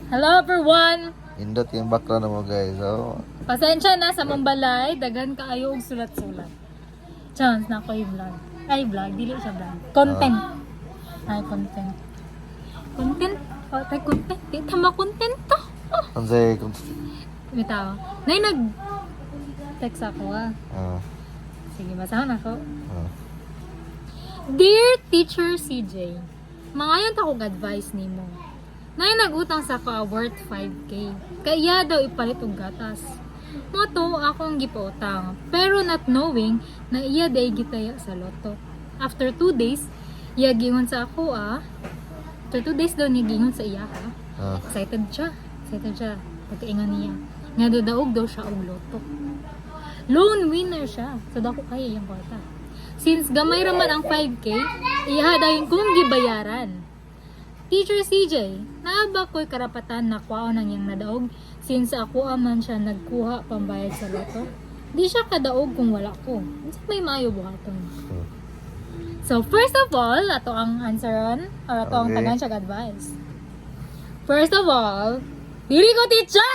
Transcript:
Hello everyone! Indot yung background mo guys. So, Pasensya na sa mong balay, dagan kaayo og sulat-sulat. Chance na ko yung vlog. Ay, vlog, dili siya vlog. Content. Ay, content. Content? O, tay content. Di tama content to. Oh. ansay Bitaw. Nay, nag-text ako Sige, basahan ako. Dear Teacher CJ, mangayon ta kong advice nimo. Nay nagutang sa ka worth 5K. Kaya daw ipalit og gatas. Moto akong gipautang, pero not knowing na iya day gitaya sa loto. After 2 days, iya gingon sa ako After 2 days daw niya gingon sa iya Excited siya. Pagkaingon niya. Nga daog daw siya og loto. Loan winner siya. So dako kaya yung kwarta. Since gamay raman ang 5K, ihadayon kong gibayaran. Teacher CJ, naaba ko'y karapatan na kwaon ang iyang nadaog since ako aman siya nagkuha pambayad sa loto. Di siya kadaog kung wala ko. Kasi may mayo buhaton. So first of all, ato ang answeron or ato ang tagan siya advice. First of all, dili ko teacher!